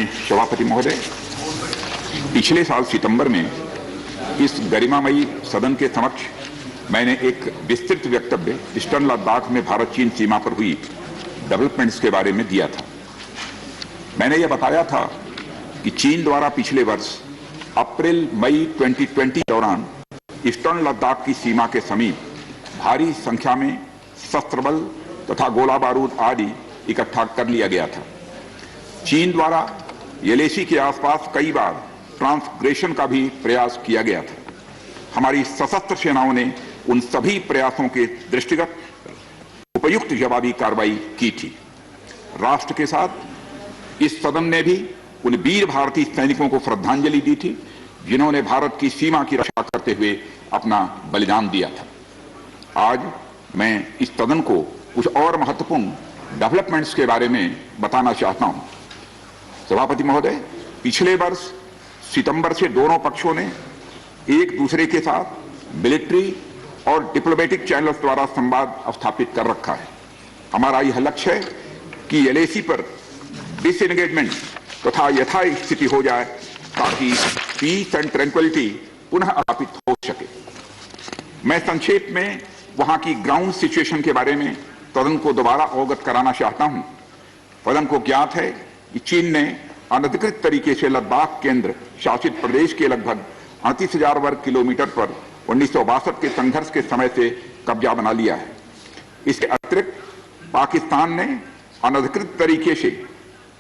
सभापति महोदय, पिछले साल सितंबर में इस गरिमामयी सदन के समक्ष मैंने एक विस्तृत वक्तव्य ईस्टर्न लद्दाख में भारत चीन सीमा पर हुई डेवलपमेंट्स के बारे में दिया था। मैंने यह बताया था कि चीन द्वारा पिछले वर्ष अप्रैल मई 2020 के दौरान ईस्टर्न लद्दाख की सीमा के समीप भारी संख्या में शस्त्र बल तथा गोला बारूद आदि इकट्ठा कर लिया गया था। चीन द्वारा एलएसी के आसपास कई बार ट्रांसग्रेशन का भी प्रयास किया गया था। हमारी सशस्त्र सेनाओं ने उन सभी प्रयासों के दृष्टिगत उपयुक्त जवाबी कार्रवाई की थी। राष्ट्र के साथ इस सदन ने भी उन वीर भारतीय सैनिकों को श्रद्धांजलि दी थी जिन्होंने भारत की सीमा की रक्षा करते हुए अपना बलिदान दिया था। आज मैं इस सदन को कुछ और महत्वपूर्ण डेवलपमेंट्स के बारे में बताना चाहता हूं। सभापति महोदय, पिछले वर्ष सितंबर से दोनों पक्षों ने एक दूसरे के साथ मिलिट्री और डिप्लोमेटिक चैनल्स द्वारा संवाद स्थापित कर रखा है। हमारा यह लक्ष्य है कि एलएसी पर डिसएंगेजमेंट तथा यथास्थिति हो जाए ताकि पीस एंड ट्रैंक्विलिटी पुनः स्थापित हो सके। मैं संक्षेप में वहां की ग्राउंड सिचुएशन के बारे में सदन को दोबारा अवगत कराना चाहता हूं। सदन को ज्ञात है कि चीन ने अनधिकृत तरीके से लद्दाख केंद्र शासित प्रदेश के लगभग 38,000 वर्ग किलोमीटर पर 1962 के संघर्ष के समय से कब्जा बना लिया है। इसके अतिरिक्त पाकिस्तान ने अनधिकृत तरीके से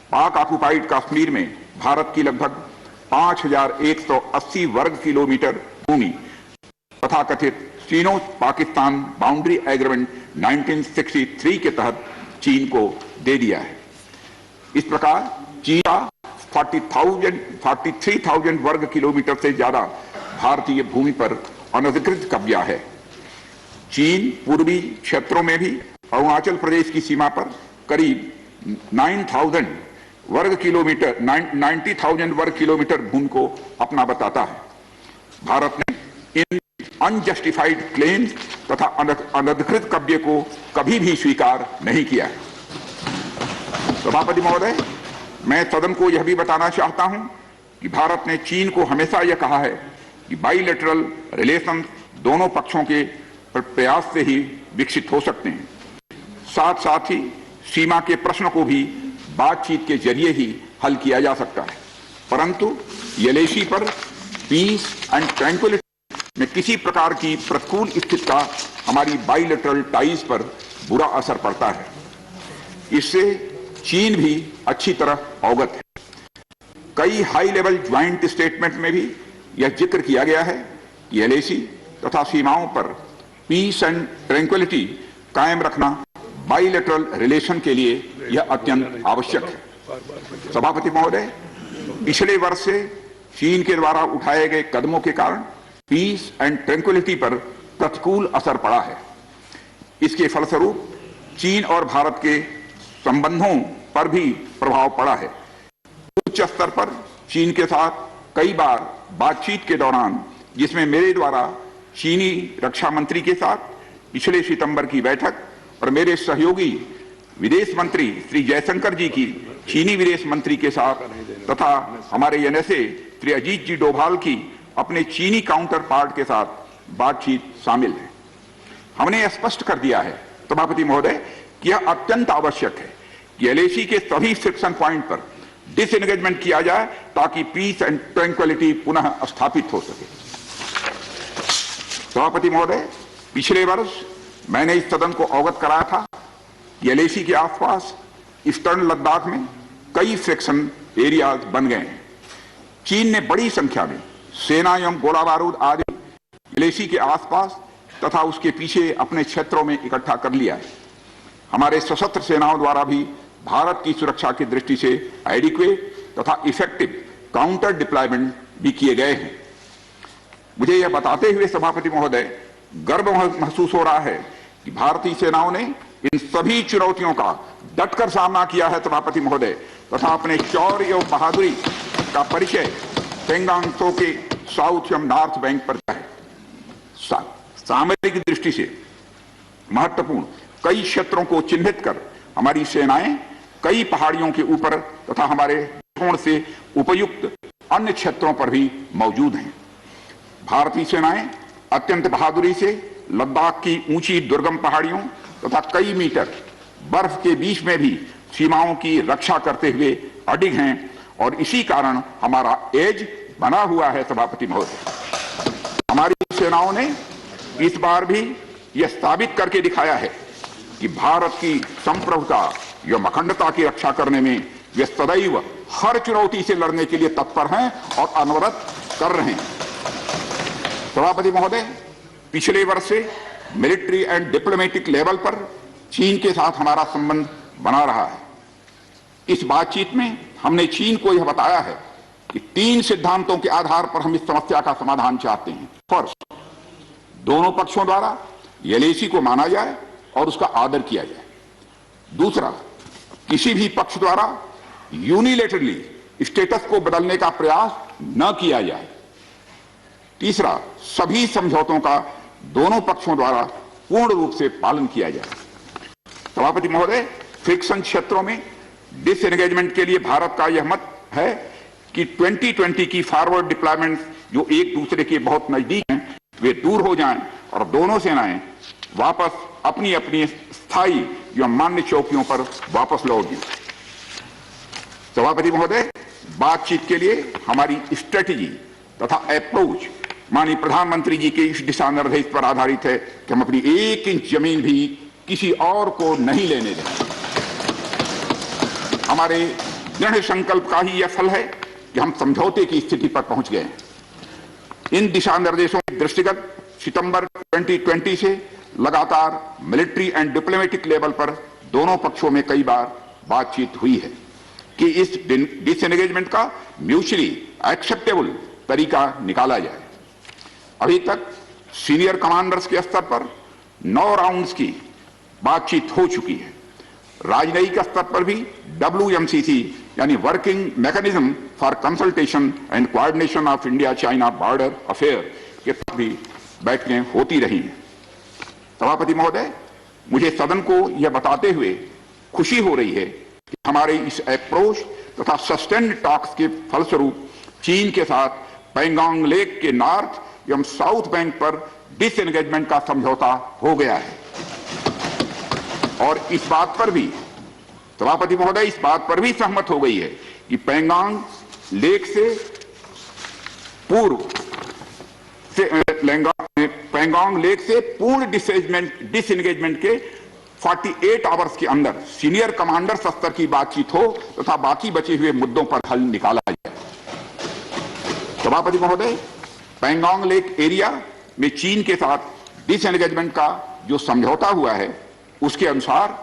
पाक ऑक्युपाइड कश्मीर में भारत की लगभग 5,180 वर्ग किलोमीटर भूमि तथा कथित चीनो पाकिस्तान बाउंड्री एग्रीमेंट 1963 के तहत चीन को दे दिया है। इस प्रकार चीन का 43,000 वर्ग किलोमीटर से ज्यादा भारतीय भूमि पर अनधिकृत कब्जा है। चीन पूर्वी क्षेत्रों में भी अरुणाचल प्रदेश की सीमा पर करीब 90,000 वर्ग किलोमीटर 90,000 वर्ग किलोमीटर भूमि को अपना बताता है। भारत ने इन अनजस्टिफाइड क्लेम्स तथा अनधिकृत कब्जे को कभी भी स्वीकार नहीं किया है। सभापति महोदय, मैं सदन को यह भी बताना चाहता हूं कि भारत ने चीन को हमेशा यह कहा है कि बाइलेटरल रिलेशन दोनों पक्षों के प्रयास से ही विकसित हो सकते हैं। साथ साथ ही सीमा के प्रश्न को भी बातचीत के जरिए ही हल किया जा सकता है। परंतु एलएसी पर पीस एंड ट्रैंक्विलिटी में किसी प्रकार की प्रतिकूल स्थिति का हमारी बाइलेटरल टाइज पर बुरा असर पड़ता है। इससे चीन भी अच्छी तरह अवगत है। कई हाई लेवल ज्वाइंट स्टेटमेंट में भी यह जिक्र किया गया है कि एलएसी तथा सीमाओं पर पीस एंड ट्रैंक्विलिटी कायम रखना बाइलेटरल रिलेशन के लिए यह अत्यंत आवश्यक है। सभापति महोदय, पिछले वर्ष से चीन के द्वारा उठाए गए कदमों के कारण पीस एंड ट्रैंक्विलिटी पर प्रतिकूल असर पड़ा है। इसके फलस्वरूप चीन और भारत के संबंधों पर भी प्रभाव पड़ा है। उच्च स्तर पर चीन के साथ कई बार बातचीत के दौरान, जिसमें मेरे द्वारा चीनी रक्षा मंत्री के साथ पिछले सितंबर की बैठक और मेरे सहयोगी विदेश मंत्री श्री जयशंकर जी की चीनी विदेश मंत्री के साथ तथा हमारे एनएसए श्री अजीत जी डोभाल की अपने चीनी काउंटर पार्ट के साथ बातचीत शामिल है। हमने स्पष्ट कर दिया है सभापति महोदय कि यह अत्यंत आवश्यक है कि एलएसी के सभी फ्रिक्शन पॉइंट पर डिसएंगेजमेंट किया जाए ताकि पीस एंड ट्रैंक्विलिटी पुनः स्थापित हो सके। सभापति महोदय, पिछले वर्ष मैंने इस सदन को अवगत कराया था कि एलएसी के आसपास ईस्टर्न लद्दाख में कई फ्रिक्शन एरियाज बन गए हैं। चीन ने बड़ी संख्या में सेना एवं गोला बारूद आदि एलएसी के आसपास तथा उसके पीछे अपने क्षेत्रों में इकट्ठा कर लिया है। हमारे सशस्त्र सेनाओं द्वारा भी भारत की सुरक्षा की दृष्टि से एडिक्वेट तथा इफेक्टिव काउंटर डिप्लॉयमेंट भी किए गए हैं। मुझे यह बताते हुए सभापति महोदय गर्व महसूस हो रहा है कि भारतीय सेनाओं ने इन सभी चुनौतियों का डटकर सामना किया है सभापति महोदय, तथा अपने शौर्य एवं बहादुरी का परिचय पेंगांग त्सो के साउथ एवं नॉर्थ बैंक पर है। सामरिक दृष्टि से महत्वपूर्ण कई क्षेत्रों को चिन्हित कर हमारी सेनाएं कई पहाड़ियों के ऊपर तथा हमारे दृष्टिकोण से उपयुक्त अन्य क्षेत्रों पर भी मौजूद हैं। भारतीय सेनाएं अत्यंत बहादुरी से लद्दाख की ऊंची दुर्गम पहाड़ियों तथा कई मीटर बर्फ के बीच में भी सीमाओं की रक्षा करते हुए अडिग हैं और इसी कारण हमारा एज बना हुआ है। सभापति महोदय, हमारी सेनाओं ने इस बार भी यह साबित करके दिखाया है कि भारत की संप्रभुता या अखंडता की रक्षा करने में वे सदैव हर चुनौती से लड़ने के लिए तत्पर हैं और अनवरत कर रहे हैं। सभापति महोदय, पिछले वर्ष से मिलिट्री एंड डिप्लोमेटिक लेवल पर चीन के साथ हमारा संबंध बना रहा है। इस बातचीत में हमने चीन को यह बताया है कि 3 सिद्धांतों के आधार पर हम इस समस्या का समाधान चाहते हैं। फर्स्ट, दोनों पक्षों द्वारा एलएसी को माना जाए और उसका आदर किया जाए। दूसरा, किसी भी पक्ष द्वारा यूनिलेटरली स्टेटस को बदलने का प्रयास न किया जाए। तीसरा, सभी समझौतों का दोनों पक्षों द्वारा पूर्ण रूप से पालन किया जाए। सभापति महोदय, फ्रिक्शन क्षेत्रों में डिसएंगेजमेंट के लिए भारत का यह मत है कि 2020 की फॉरवर्ड डिप्लॉयमेंट जो एक दूसरे के बहुत नजदीक हैं, वे दूर हो जाएं और दोनों सेनाएं वापस अपनी अपनी स्थायी या मान्य चौकियों पर वापस लौट गई। सभापति महोदय, बातचीत के लिए हमारी स्ट्रेटेजी तथा अप्रोच माननीय प्रधानमंत्री जी के इस दिशा निर्देश पर आधारित है कि हम अपनी 1 इंच जमीन भी किसी और को नहीं लेने देंगे। हमारे दृढ़ संकल्प का ही यह फल है कि हम समझौते की स्थिति पर पहुंच गए हैं। इन दिशा निर्देशों के दृष्टिगत सितंबर 2020 से लगातार मिलिट्री एंड डिप्लोमेटिक लेवल पर दोनों पक्षों में कई बार बातचीत हुई है कि इस डिसएंगेजमेंट का म्यूचुअली एक्सेप्टेबल तरीका निकाला जाए। अभी तक सीनियर कमांडर्स के स्तर पर 9 राउंड्स की बातचीत हो चुकी है। राजनयिक स्तर पर भी WMCC यानी working mechanism for consultation and coordination of India China border affair के तहत भी बैठकें होती रही हैं। सभापति महोदय, मुझे सदन को यह बताते हुए खुशी हो रही है कि हमारे इस अप्रोच तथा सस्टेन्ड टॉक्स के फलस्वरूप चीन के साथ पैंगोंग लेक के नॉर्थ एवं साउथ बैंक पर डिसएंगेजमेंट का समझौता हो गया है। और इस बात पर भी सभापति महोदय इस बात पर भी सहमत हो गई है कि पैंगोंग लेक से पूर्व पैंगोंग लेक से पूर्ण डिसएंगेजमेंट के 48 आवर्स के अंदर सीनियर कमांडर स्तर की बातचीत हो तथा बाकी बचे हुए मुद्दों पर हल निकाला जाए। सभापति महोदय, पैंगोंग लेक एरिया में चीन के साथ डिसएंगेजमेंट का जो समझौता हुआ है उसके अनुसार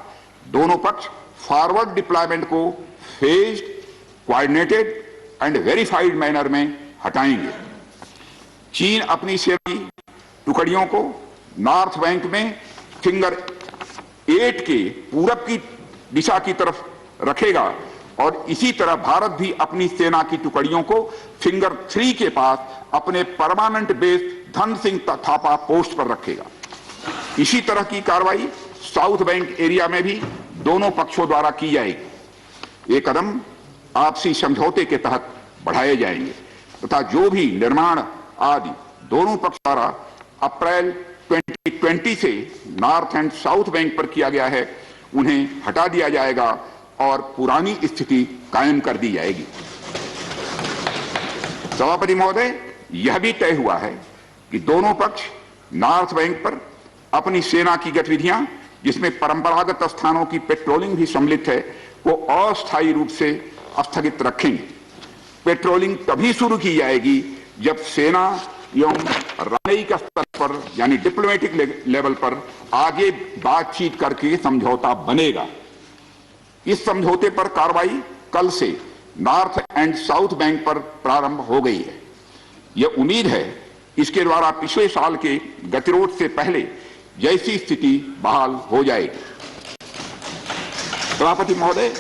दोनों पक्ष फॉरवर्ड डिप्लॉयमेंट को phased, coordinated and verified manner में हटाएंगे। चीन अपनी सेना टुकड़ियों को नॉर्थ बैंक में फिंगर 8 के पूरब की दिशा की तरफ रखेगा और इसी तरह भारत भी अपनी सेना की टुकड़ियों को फिंगर 3 के पास अपने permanent base Dhan Singh Thapa post पर रखेगा। इसी तरह की कार्रवाई साउथ बैंक एरिया में भी दोनों पक्षों द्वारा की जाएगी। ये कदम आपसी समझौते के तहत बढ़ाए जाएंगे तथा जो भी निर्माण आदि दोनों पक्ष द्वारा अप्रैल 2020 से नॉर्थ एंड साउथ बैंक पर किया गया है उन्हें हटा दिया जाएगा और पुरानी स्थिति कायम कर दी जाएगी। सभापति महोदय, यह भी तय हुआ है कि दोनों पक्ष नॉर्थ बैंक पर अपनी सेना की गतिविधियां जिसमें परंपरागत स्थानों की पेट्रोलिंग भी सम्मिलित है को अस्थायी रूप से स्थगित रखेंगे। पेट्रोलिंग तभी शुरू की जाएगी जब सेना एवं रणनीतिक स्तर पर यानी डिप्लोमेटिक लेवल पर आगे बातचीत करके समझौता बनेगा। इस समझौते पर कार्रवाई कल से नॉर्थ एंड साउथ बैंक पर प्रारंभ हो गई है। यह उम्मीद है इसके द्वारा पिछले साल के गतिरोध से पहले जैसी स्थिति बहाल हो जाएगी। सभापति महोदय,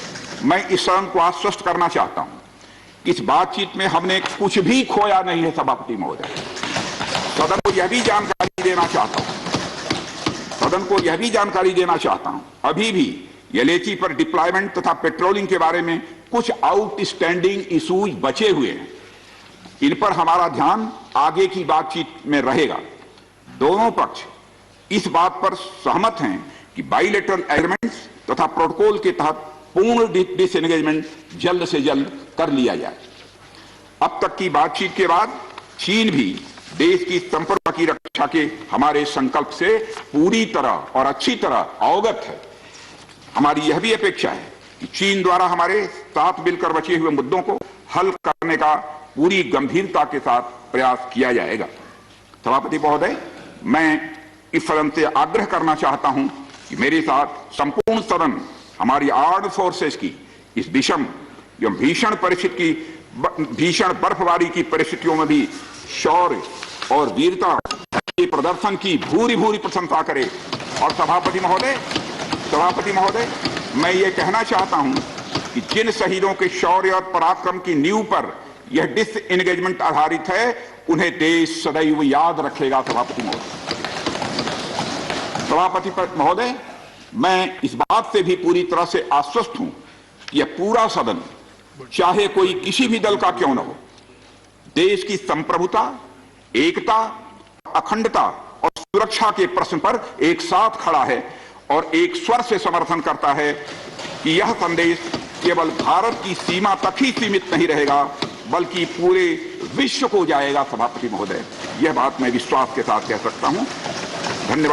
मैं इस सदन को आश्वस्त करना चाहता हूं कि इस बातचीत में हमने कुछ भी खोया नहीं है। सभापति महोदय, सदन को यह भी जानकारी देना चाहता हूं अभी भी एलएसी पर डिप्लॉयमेंट तथा पेट्रोलिंग के बारे में कुछ आउटस्टैंडिंग इश्यूज बचे हुए हैं, इन पर हमारा ध्यान आगे की बातचीत में रहेगा। दोनों पक्ष इस बात पर सहमत हैं कि बाइलेटरल एग्रीमेंट्स तथा प्रोटोकॉल के तहत पूर्ण डिसएंगेजमेंट जल्द से जल्द कर लिया जाए। अब तक की बातचीत के बाद चीन भी देश की संप्रभुता की रक्षा के हमारे संकल्प से पूरी तरह और अच्छी तरह अवगत है। हमारी यह भी अपेक्षा है कि चीन द्वारा हमारे साथ मिलकर बचे हुए मुद्दों को हल करने का पूरी गंभीरता के साथ प्रयास किया जाएगा। सभापति महोदय, मैं इस सदन से आग्रह करना चाहता हूं कि मेरे साथ संपूर्ण सदन हमारी आर्म्ड फोर्सेस की इस विषम एवं भीषण बर्फबारी की परिस्थितियों में भी शौर्य और वीरता के प्रदर्शन की भूरी भूरी प्रशंसा करे। और सभापति महोदय, मैं ये कहना चाहता हूं कि जिन शहीदों के शौर्य और पराक्रम की नींव पर यह डिसएंगेजमेंट आधारित है, उन्हें देश सदैव याद रखेगा। सभापति महोदय, मैं इस बात से भी पूरी तरह से आश्वस्त हूं कि यह पूरा सदन, चाहे कोई किसी भी दल का क्यों न हो, देश की संप्रभुता, एकता, अखंडता और सुरक्षा के प्रश्न पर एक साथ खड़ा है और एक स्वर से समर्थन करता है कि यह संदेश केवल भारत की सीमा तक ही सीमित नहीं रहेगा, बल्कि पूरे विश्व को जाएगा। सभापति महोदय, यह बात मैं विश्वास के साथ कह सकता हूं। धन्यवाद।